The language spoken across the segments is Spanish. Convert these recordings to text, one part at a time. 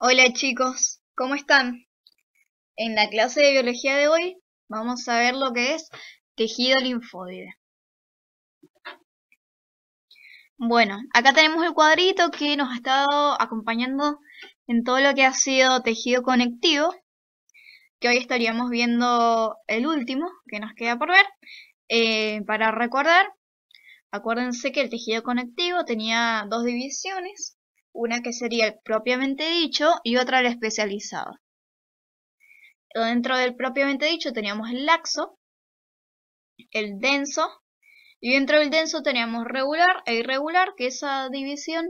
Hola chicos, ¿cómo están? En la clase de biología de hoy vamos a ver lo que es tejido linfoide. Bueno, acá tenemos el cuadrito que nos ha estado acompañando en todo lo que ha sido tejido conectivo, que hoy estaríamos viendo el último que nos queda por ver. Para recordar, acuérdense que el tejido conectivo tenía dos divisiones, una que sería el propiamente dicho y otra el especializado. Dentro del propiamente dicho teníamos el laxo, el denso, y dentro del denso teníamos regular e irregular, que esa división,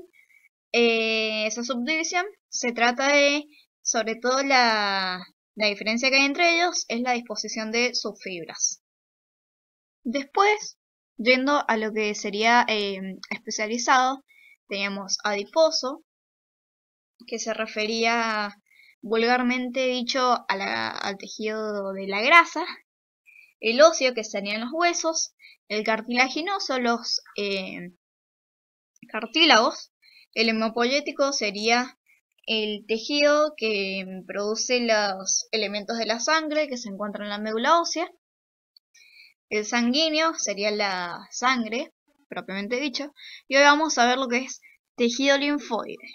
esa subdivisión, se trata de, sobre todo la diferencia que hay entre ellos, es la disposición de sus fibras. Después, yendo a lo que sería especializado, teníamos adiposo, que se refería vulgarmente dicho al tejido de la grasa, el óseo, que serían los huesos, el cartilaginoso, los cartílagos, el hemopoyético sería el tejido que produce los elementos de la sangre que se encuentran en la médula ósea, el sanguíneo sería la sangre, propiamente dicho, y hoy vamos a ver lo que es tejido linfoide.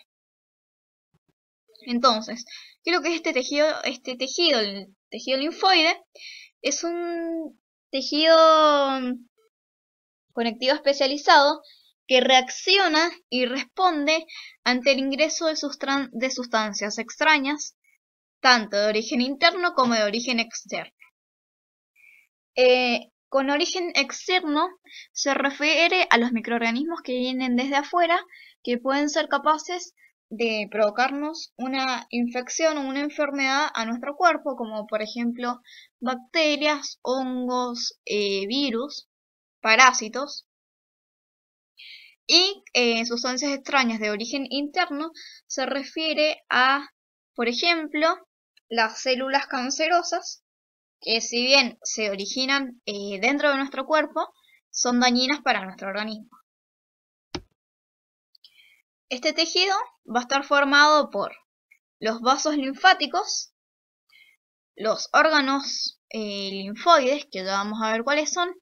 Entonces, ¿qué es lo que es este tejido? El tejido linfoide, es un tejido conectivo especializado que reacciona y responde ante el ingreso de sustancias extrañas, tanto de origen interno como de origen externo. Con origen externo se refiere a los microorganismos que vienen desde afuera, que pueden ser capaces de provocarnos una infección o una enfermedad a nuestro cuerpo, como por ejemplo bacterias, hongos, virus, parásitos. Y sustancias extrañas de origen interno se refiere a, por ejemplo, las células cancerosas, que si bien se originan dentro de nuestro cuerpo, son dañinas para nuestro organismo. Este tejido va a estar formado por los vasos linfáticos, los órganos linfoides, que ya vamos a ver cuáles son,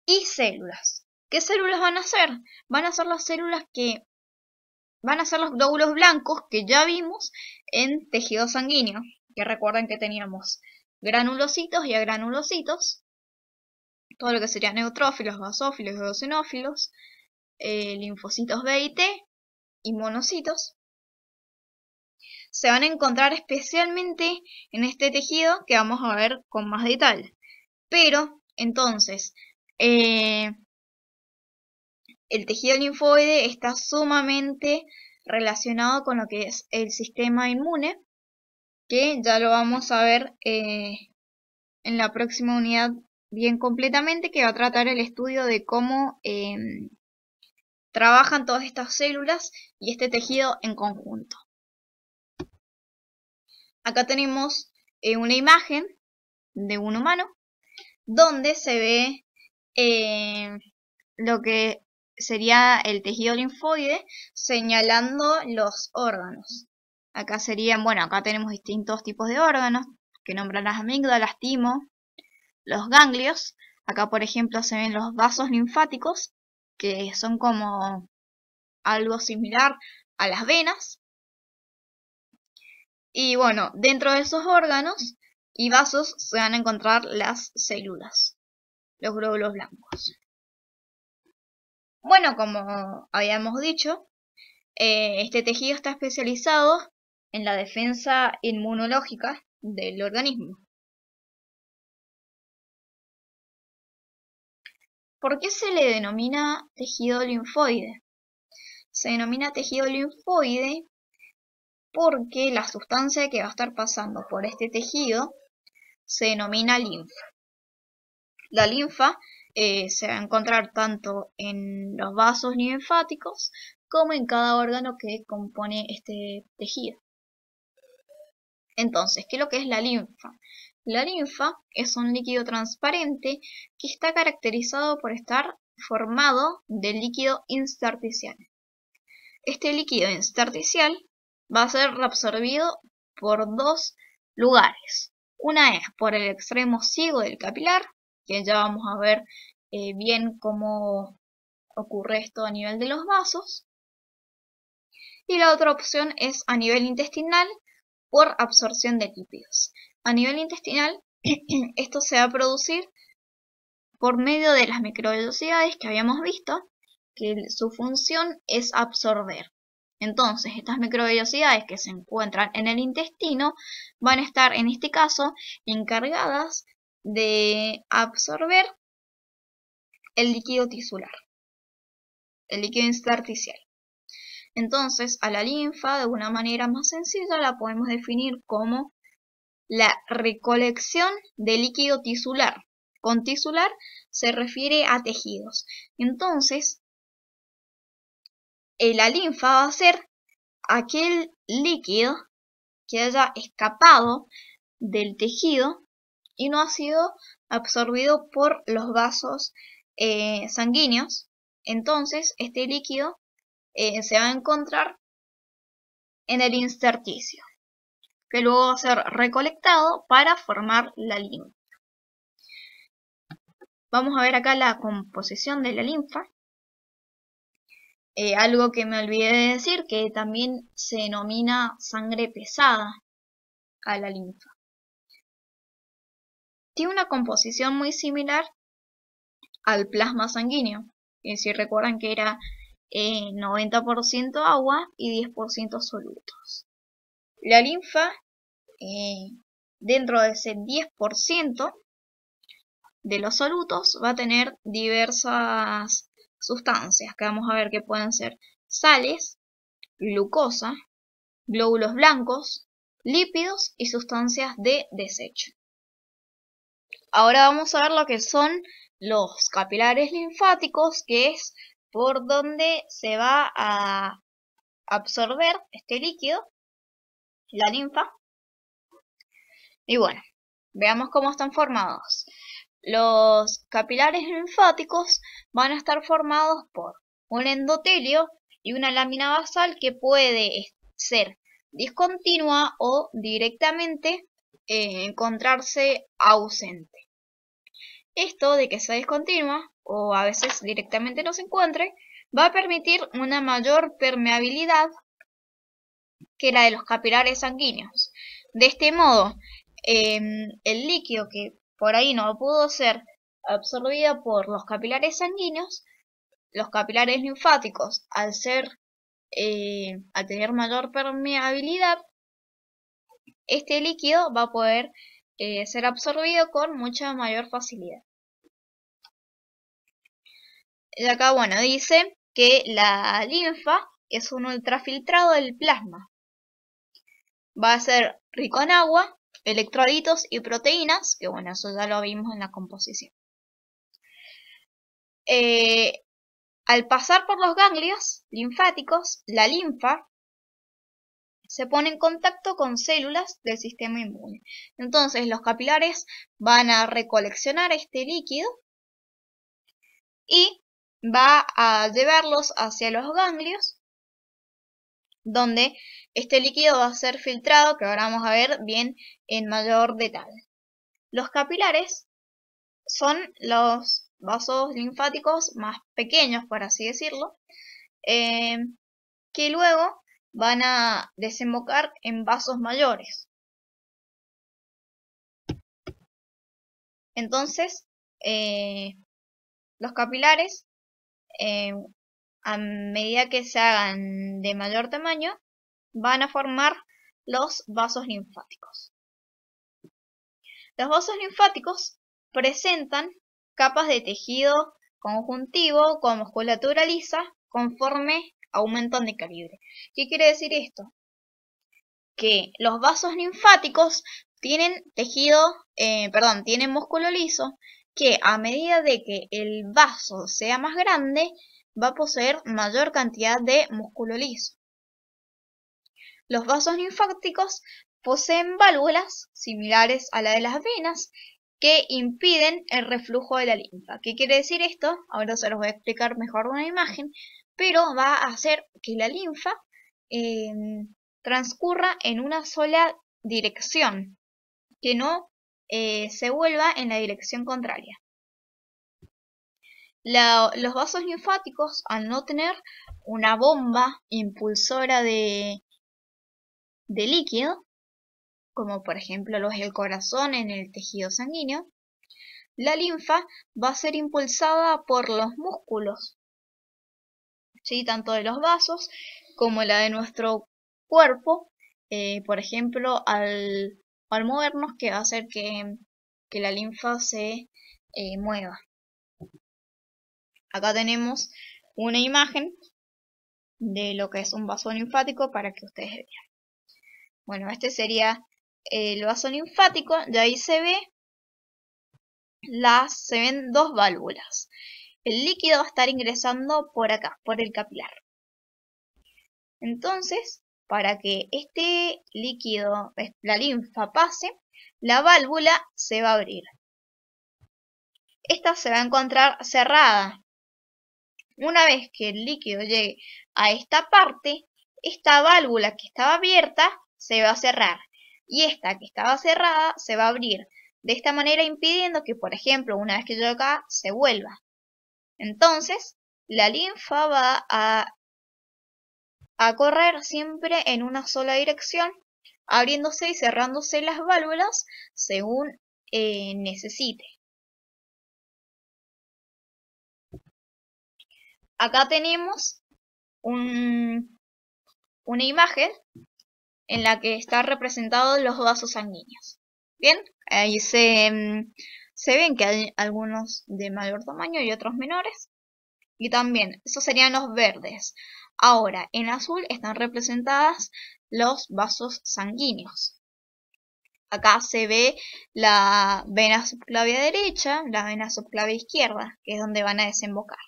y células. ¿Qué células van a ser? Van a ser las células que van a ser los glóbulos blancos que ya vimos en tejido sanguíneo, que recuerden que teníamos granulocitos y agranulocitos, todo lo que serían neutrófilos, basófilos, eosinófilos, linfocitos B y T y monocitos. Se van a encontrar especialmente en este tejido que vamos a ver con más detalle. Pero, entonces, el tejido linfoide está sumamente relacionado con lo que es el sistema inmune, que ya lo vamos a ver en la próxima unidad bien completamente, que va a tratar el estudio de cómo trabajan todas estas células y este tejido en conjunto. Acá tenemos una imagen de un humano donde se ve lo que sería el tejido linfoide señalando los órganos. Acá serían, bueno, acá tenemos distintos tipos de órganos que nombran las amígdalas, timo, los ganglios. Acá, por ejemplo, se ven los vasos linfáticos, que son como algo similar a las venas. Y bueno, dentro de esos órganos y vasos se van a encontrar las células, los glóbulos blancos. Bueno, como habíamos dicho, este tejido está especializado en la defensa inmunológica del organismo. ¿Por qué se le denomina tejido linfoide? Se denomina tejido linfoide porque la sustancia que va a estar pasando por este tejido se denomina linfa. La linfa se va a encontrar tanto en los vasos linfáticos como en cada órgano que compone este tejido. Entonces, ¿qué es lo que es la linfa? La linfa es un líquido transparente que está caracterizado por estar formado de líquido intersticial. Este líquido intersticial va a ser reabsorbido por dos lugares. Una es por el extremo ciego del capilar, que ya vamos a ver bien cómo ocurre esto a nivel de los vasos. Y la otra opción es a nivel intestinal por absorción de lípidos. A nivel intestinal, esto se va a producir por medio de las microvellosidades que habíamos visto, que su función es absorber. Entonces, estas microvellosidades que se encuentran en el intestino van a estar, en este caso, encargadas de absorber el líquido tisular, el líquido intersticial. Entonces, a la linfa, de una manera más sencilla, la podemos definir como la recolección de líquido tisular. Con tisular se refiere a tejidos. Entonces, la linfa va a ser aquel líquido que haya escapado del tejido y no ha sido absorbido por los vasos sanguíneos. Entonces, este líquido se va a encontrar en el intersticio, que luego va a ser recolectado para formar la linfa. Vamos a ver acá la composición de la linfa. Algo que me olvidé de decir, que también se denomina sangre pesada a la linfa. Tiene una composición muy similar al plasma sanguíneo. Si recuerdan que era 90% agua y 10% solutos. La linfa, dentro de ese 10% de los solutos, va a tener diversas sustancias que vamos a ver que pueden ser sales, glucosa, glóbulos blancos, lípidos y sustancias de desecho. Ahora vamos a ver lo que son los capilares linfáticos, que es por donde se va a absorber este líquido, la linfa. Y bueno, veamos cómo están formados. Los capilares linfáticos van a estar formados por un endotelio y una lámina basal que puede ser discontinua o directamente encontrarse ausente. Esto de que sea discontinua o a veces directamente no se encuentre va a permitir una mayor permeabilidad que la de los capilares sanguíneos. De este modo, el líquido que por ahí no pudo ser absorbido por los capilares sanguíneos, los capilares linfáticos, al tener mayor permeabilidad, este líquido va a poder ser absorbido con mucha mayor facilidad. Y acá, bueno, dice que la linfa es un ultrafiltrado del plasma. Va a ser rico en agua, electrolitos y proteínas, que bueno, eso ya lo vimos en la composición. Al pasar por los ganglios linfáticos, la linfa se pone en contacto con células del sistema inmune. Entonces los capilares van a recoleccionar este líquido y va a llevarlos hacia los ganglios, donde este líquido va a ser filtrado, que ahora vamos a ver bien en mayor detalle. Los capilares son los vasos linfáticos más pequeños, por así decirlo, que luego van a desembocar en vasos mayores. Entonces, los capilares, a medida que se hagan de mayor tamaño, van a formar los vasos linfáticos. Los vasos linfáticos presentan capas de tejido conjuntivo con musculatura lisa conforme aumentan de calibre. ¿Qué quiere decir esto? Que los vasos linfáticos tienen tienen músculo liso, que a medida de que el vaso sea más grande, va a poseer mayor cantidad de músculo liso. Los vasos linfáticos poseen válvulas similares a la de las venas que impiden el reflujo de la linfa. ¿Qué quiere decir esto? Ahora se los voy a explicar mejor en una imagen, pero va a hacer que la linfa transcurra en una sola dirección, que no se vuelva en la dirección contraria. Los vasos linfáticos, al no tener una bomba impulsora de líquido, como por ejemplo lo es el corazón en el tejido sanguíneo, la linfa va a ser impulsada por los músculos, ¿sí? Tanto de los vasos como la de nuestro cuerpo, por ejemplo, al movernos, que va a hacer que la linfa se mueva. Acá tenemos una imagen de lo que es un vaso linfático para que ustedes vean. Bueno, este sería el vaso linfático. De ahí se ven dos válvulas. El líquido va a estar ingresando por acá, por el capilar. Entonces, para que este líquido, la linfa, pase, la válvula se va a abrir. Esta se va a encontrar cerrada. Una vez que el líquido llegue a esta parte, esta válvula que estaba abierta se va a cerrar y esta que estaba cerrada se va a abrir, de esta manera impidiendo que, por ejemplo, una vez que llegue acá, se vuelva. Entonces, la linfa va a correr siempre en una sola dirección, abriéndose y cerrándose las válvulas según necesite. Acá tenemos una imagen en la que están representados los vasos sanguíneos. Bien, ahí se ven que hay algunos de mayor tamaño y otros menores. Y también, esos serían los verdes. Ahora, en azul están representadas los vasos sanguíneos. Acá se ve la vena subclavia derecha, la vena subclavia izquierda, que es donde van a desembocar.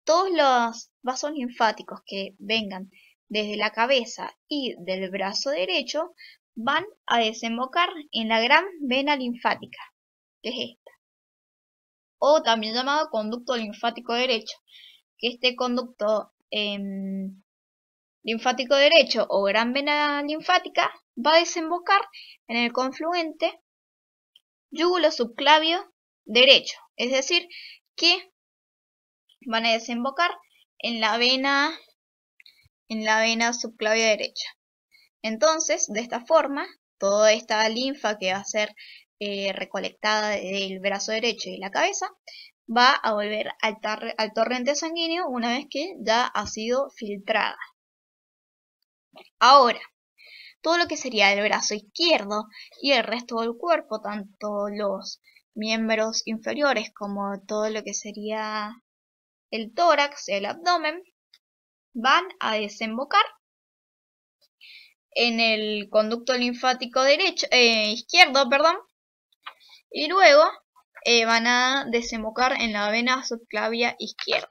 Todos los vasos linfáticos que vengan desde la cabeza y del brazo derecho van a desembocar en la gran vena linfática, que es esta, o también llamado conducto linfático derecho, que este conducto linfático derecho o gran vena linfática va a desembocar en el confluente yúgulo subclavio derecho, es decir, que van a desembocar en la vena subclavia derecha. Entonces, de esta forma, toda esta linfa que va a ser recolectada del brazo derecho y la cabeza va a volver al torrente sanguíneo una vez que ya ha sido filtrada. Ahora, todo lo que sería el brazo izquierdo y el resto del cuerpo, tanto los miembros inferiores como todo lo que sería el tórax, el abdomen, van a desembocar en el conducto linfático izquierdo, y luego van a desembocar en la vena subclavia izquierda.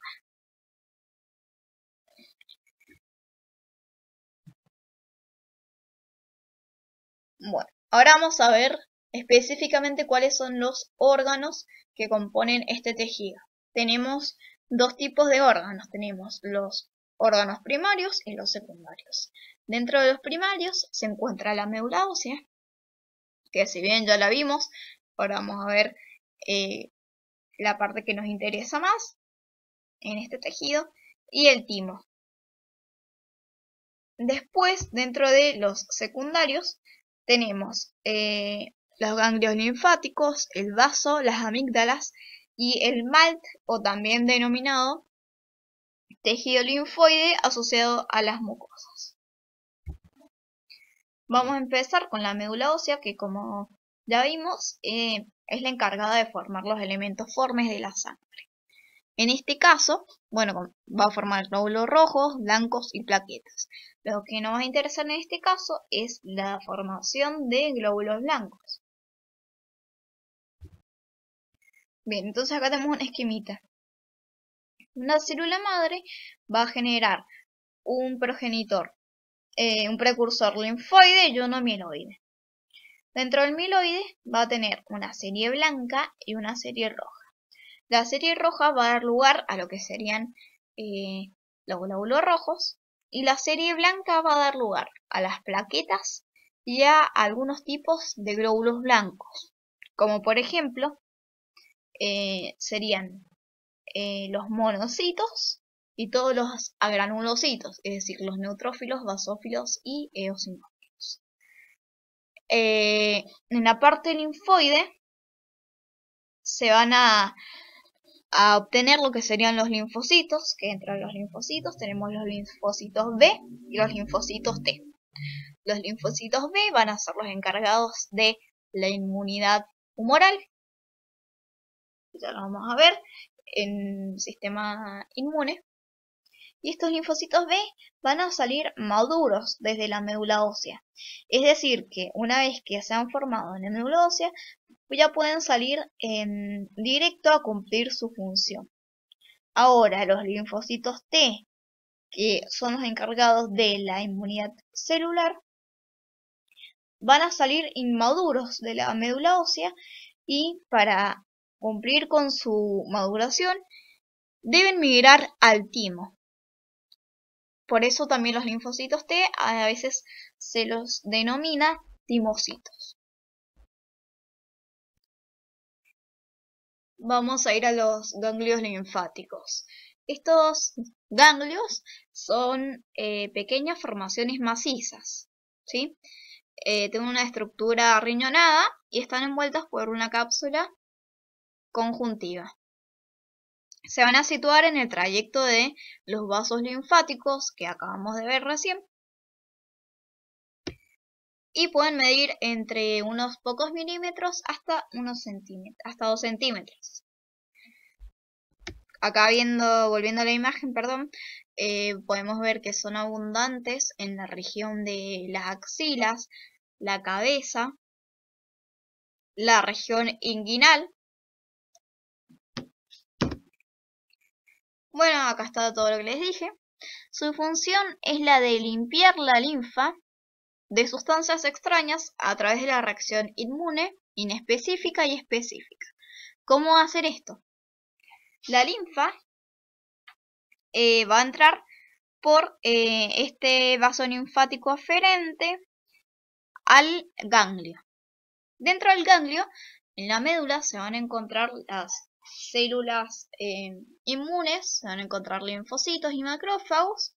Bueno, ahora vamos a ver específicamente cuáles son los órganos que componen este tejido. Tenemos dos tipos de órganos, tenemos los órganos primarios y los secundarios. Dentro de los primarios se encuentra la médula ósea, que si bien ya la vimos, ahora vamos a ver la parte que nos interesa más en este tejido, y el timo. Después, dentro de los secundarios, tenemos los ganglios linfáticos, el vaso, las amígdalas y el MALT, o también denominado tejido linfoide asociado a las mucosas. Vamos a empezar con la médula ósea, que como ya vimos es la encargada de formar los elementos formes de la sangre. En este caso, bueno, va a formar glóbulos rojos, blancos y plaquetas. Lo que nos va a interesar en este caso es la formación de glóbulos blancos. Bien, entonces acá tenemos un esquemita. Una célula madre va a generar un progenitor, un precursor linfoide y uno mieloide. Dentro del mieloide va a tener una serie blanca y una serie roja. La serie roja va a dar lugar a lo que serían los glóbulos rojos, Y la serie blanca va a dar lugar a las plaquetas y a algunos tipos de glóbulos blancos, como por ejemplo serían los monocitos y todos los agranulocitos, es decir, los neutrófilos, basófilos y eosinófilos. En la parte linfoide se van a obtener lo que serían los linfocitos, que entre los linfocitos tenemos los linfocitos B y los linfocitos T. Los linfocitos B van a ser los encargados de la inmunidad humoral, ya lo vamos a ver en el sistema inmune. Y estos linfocitos B van a salir maduros desde la médula ósea. Es decir, que una vez que se han formado en la médula ósea, ya pueden salir en directo a cumplir su función. Ahora, los linfocitos T, que son los encargados de la inmunidad celular, van a salir inmaduros de la médula ósea y para cumplir con su maduración deben migrar al timo. Por eso también los linfocitos T a veces se los denomina timocitos. Vamos a ir a los ganglios linfáticos. Estos ganglios son pequeñas formaciones macizas, ¿sí? Tienen una estructura riñonada y están envueltas por una cápsula conjuntiva. Se van a situar en el trayecto de los vasos linfáticos que acabamos de ver recién y pueden medir entre unos pocos milímetros hasta unos centímetros, hasta 2 centímetros. Acá volviendo a la imagen, podemos ver que son abundantes en la región de las axilas, la cabeza, la región inguinal. Bueno, acá está todo lo que les dije. Su función es la de limpiar la linfa de sustancias extrañas a través de la reacción inmune, inespecífica y específica. ¿Cómo hacer esto? La linfa va a entrar por este vaso linfático aferente al ganglio. Dentro del ganglio, en la médula, se van a encontrar las células inmunes, se van a encontrar linfocitos y macrófagos,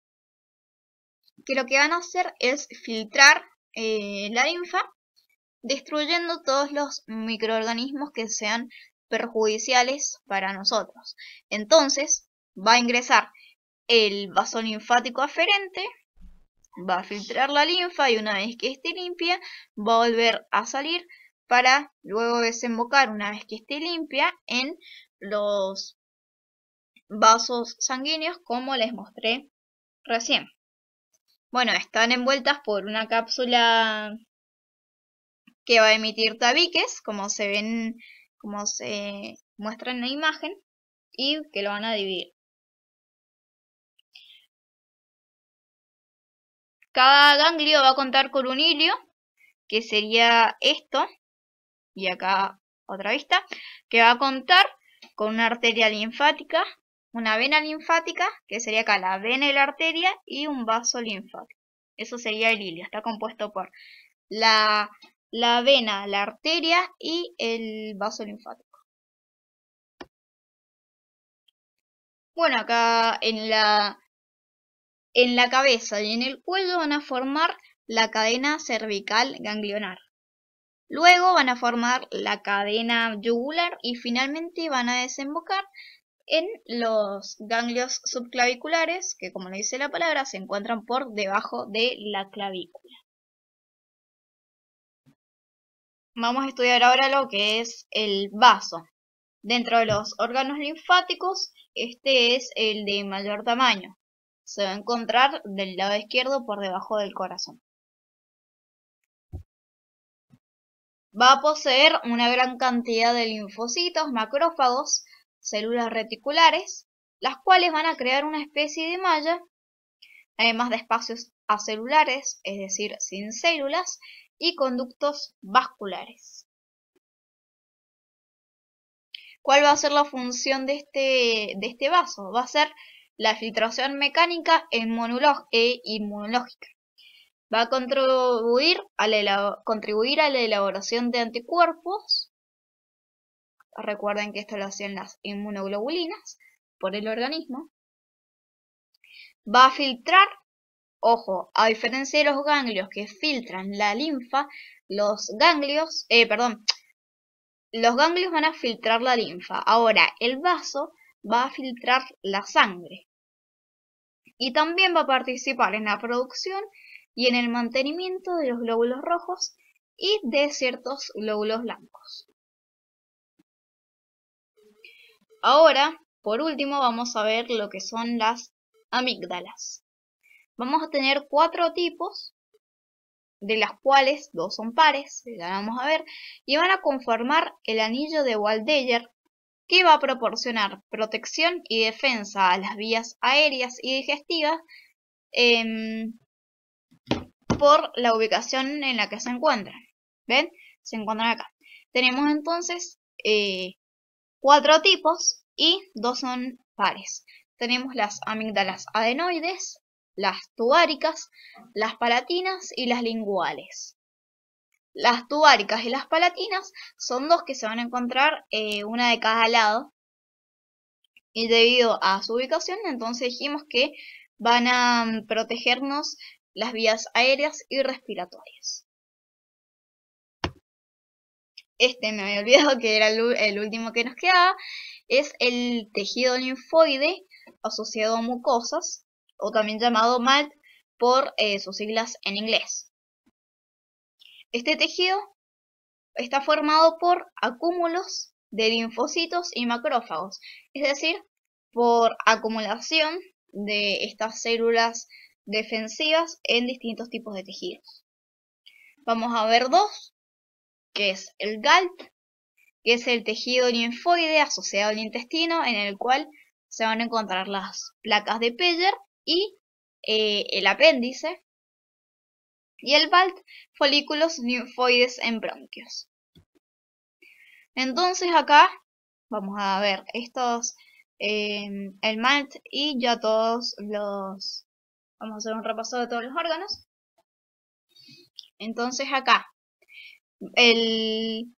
que lo que van a hacer es filtrar la linfa, destruyendo todos los microorganismos que sean perjudiciales para nosotros. Entonces, va a ingresar el vaso linfático aferente, va a filtrar la linfa y una vez que esté limpia, va a volver a salir para luego desembocar, una vez que esté limpia, en los vasos sanguíneos como les mostré recién. Bueno, están envueltas por una cápsula que va a emitir tabiques, como se muestra en la imagen, y que lo van a dividir. Cada ganglio va a contar con un hilio, que sería esto, y acá otra vista, que va a contar con una arteria linfática, una vena linfática, que sería acá la vena y la arteria, y un vaso linfático. Eso sería el hilio. Está compuesto por la vena, la arteria y el vaso linfático. Bueno, acá en la cabeza y en el cuello van a formar la cadena cervical ganglionar. Luego van a formar la cadena yugular y finalmente van a desembocar en los ganglios subclaviculares, que como le dice la palabra, se encuentran por debajo de la clavícula. Vamos a estudiar ahora lo que es el vaso. Dentro de los órganos linfáticos, este es el de mayor tamaño. Se va a encontrar del lado izquierdo por debajo del corazón. Va a poseer una gran cantidad de linfocitos, macrófagos, células reticulares, las cuales van a crear una especie de malla, además de espacios acelulares, es decir, sin células, y conductos vasculares. ¿Cuál va a ser la función de este vaso? Va a ser la filtración mecánica e inmunológica. Va a contribuir a la elaboración de anticuerpos. Recuerden que esto lo hacen las inmunoglobulinas por el organismo. Va a filtrar, ojo, a diferencia de los ganglios que filtran la linfa, los ganglios van a filtrar la linfa. Ahora, el vaso va a filtrar la sangre. Y también va a participar en la producción y en el mantenimiento de los glóbulos rojos y de ciertos glóbulos blancos. Ahora, por último, vamos a ver lo que son las amígdalas. Vamos a tener 4 tipos, de las cuales 2 son pares, ya vamos a ver, y van a conformar el anillo de Waldeyer, que va a proporcionar protección y defensa a las vías aéreas y digestivas por la ubicación en la que se encuentran. ¿Ven? Se encuentran acá. Tenemos entonces 4 tipos y 2 son pares. Tenemos las amígdalas adenoides, las tubáricas, las palatinas y las linguales. Las tubáricas y las palatinas son 2 que se van a encontrar una de cada lado. Y debido a su ubicación, entonces dijimos que van a protegernos las vías aéreas y respiratorias. Me había olvidado que era el último que nos quedaba. Es el tejido linfoide asociado a mucosas, o también llamado MALT por sus siglas en inglés. Este tejido está formado por acúmulos de linfocitos y macrófagos, es decir, por acumulación de estas células defensivas en distintos tipos de tejidos. Vamos a ver 2, que es el GALT, que es el tejido linfoide asociado al intestino, en el cual se van a encontrar las placas de Peyer y el apéndice, y el BALT, folículos linfoides en bronquios. Entonces acá vamos a ver estos, el MALT y ya todos los, vamos a hacer un repaso de todos los órganos. Entonces acá, en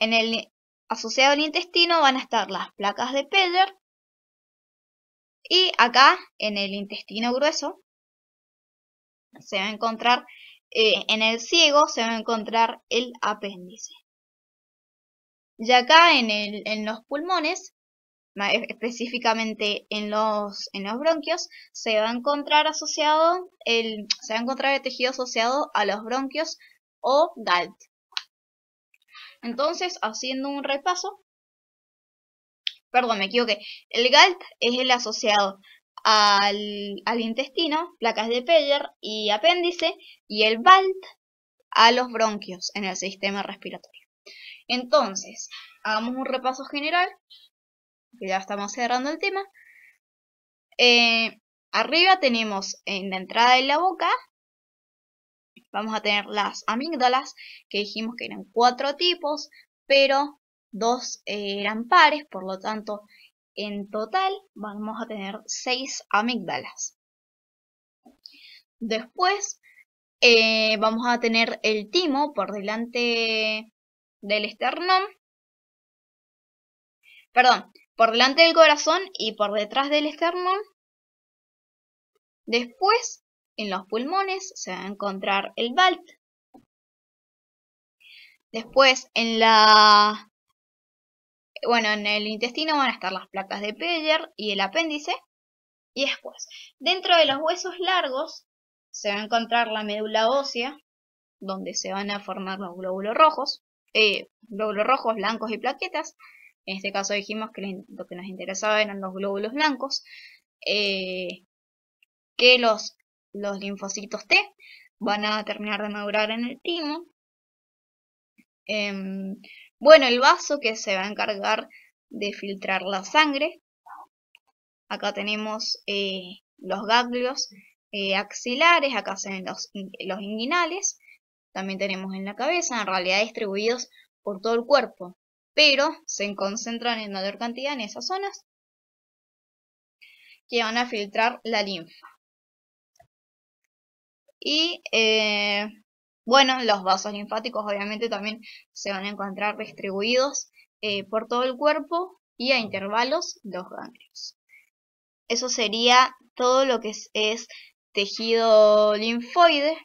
el asociado al intestino van a estar las placas de Peyer, y acá en el intestino grueso se va a encontrar, en el ciego se va a encontrar el apéndice. Y acá en los pulmones, específicamente en los bronquios, se va a encontrar el tejido asociado a los bronquios o GALT. Entonces, haciendo un repaso, perdón, me equivoqué, el GALT es el asociado al intestino, placas de Peyer y apéndice, y el BALT a los bronquios en el sistema respiratorio. Entonces, hagamos un repaso general, que ya estamos cerrando el tema. Arriba tenemos en la entrada de la boca, vamos a tener las amígdalas, que dijimos que eran 4 tipos, pero 2 eran pares, por lo tanto, en total vamos a tener 6 amígdalas. Después vamos a tener el timo por delante del esternón, perdón, por delante del corazón y por detrás del esternón. Después, en los pulmones se va a encontrar el BALT. Después, en el intestino van a estar las placas de Peyer y el apéndice. Y después, dentro de los huesos largos, se va a encontrar la médula ósea, donde se van a formar los glóbulos rojos, blancos y plaquetas. En este caso dijimos que lo que nos interesaba eran los glóbulos blancos, que los linfocitos T van a terminar de madurar en el timo. El vaso que se va a encargar de filtrar la sangre. Acá tenemos los ganglios axilares, acá se ven los inguinales. También tenemos en la cabeza, en realidad distribuidos por todo el cuerpo, pero se concentran en mayor cantidad en esas zonas. que van a filtrar la linfa. Y bueno, los vasos linfáticos obviamente también se van a encontrar distribuidos por todo el cuerpo y a intervalos los ganglios. Eso sería todo lo que es tejido linfoide,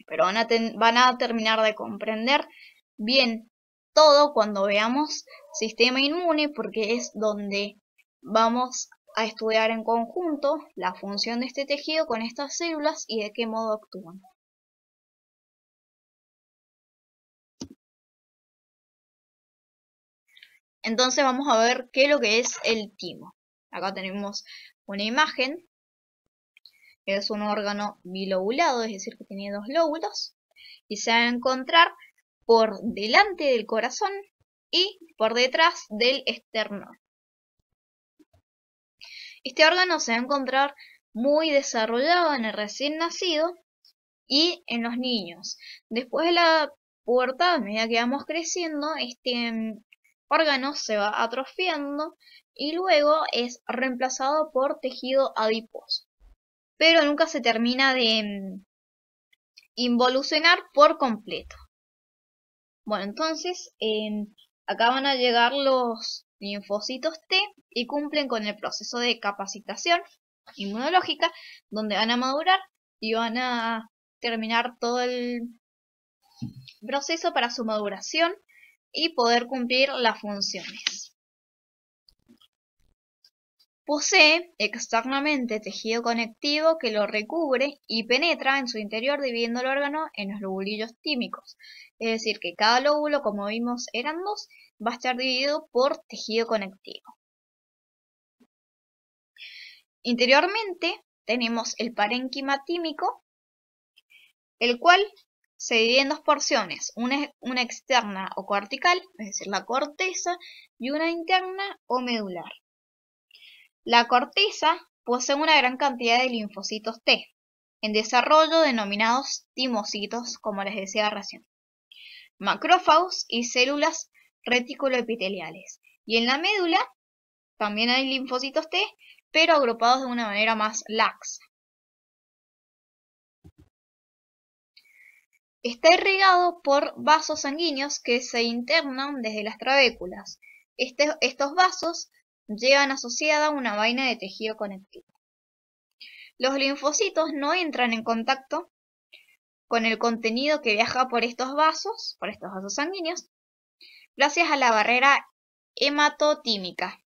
pero van a terminar de comprender bien todo cuando veamos sistema inmune, porque es donde vamos a estudiar en conjunto la función de este tejido con estas células y de qué modo actúan. Entonces vamos a ver qué es lo que es el timo. Acá tenemos una imagen. Es un órgano bilobulado, es decir, que tiene 2 lóbulos. Y se va a encontrar por delante del corazón y por detrás del esternón. Este órgano se va a encontrar muy desarrollado en el recién nacido y en los niños. Después de la pubertad, a medida que vamos creciendo, este órgano se va atrofiando y luego es reemplazado por tejido adiposo. Pero nunca se termina de involucionar por completo. Bueno, entonces acá van a llegar los linfocitos T y cumplen con el proceso de capacitación inmunológica, donde van a madurar y van a terminar todo el proceso para su maduración y poder cumplir las funciones. Posee externamente tejido conectivo que lo recubre y penetra en su interior dividiendo el órgano en los lobulillos tímicos. Es decir, que cada lóbulo, como vimos eran 2, va a estar dividido por tejido conectivo. Interiormente tenemos el parénquima tímico, el cual se divide en 2 porciones, una externa o cortical, es decir, la corteza, y una interna o medular. La corteza posee una gran cantidad de linfocitos T, en desarrollo denominados timocitos, como les decía recién, macrófagos y células reticuloepiteliales. Y en la médula también hay linfocitos T, pero agrupados de una manera más laxa. Está irrigado por vasos sanguíneos que se internan desde las trabéculas. Estos vasos llevan asociada una vaina de tejido conectivo. Los linfocitos no entran en contacto con el contenido que viaja por estos vasos sanguíneos, gracias a la barrera hematotímica,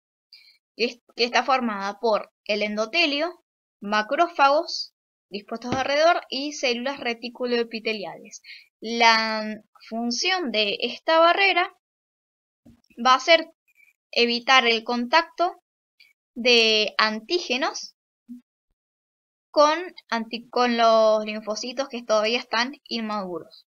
que está formada por el endotelio, macrófagos dispuestos alrededor y células reticuloepiteliales. La función de esta barrera va a ser evitar el contacto de antígenos con los linfocitos que todavía están inmaduros.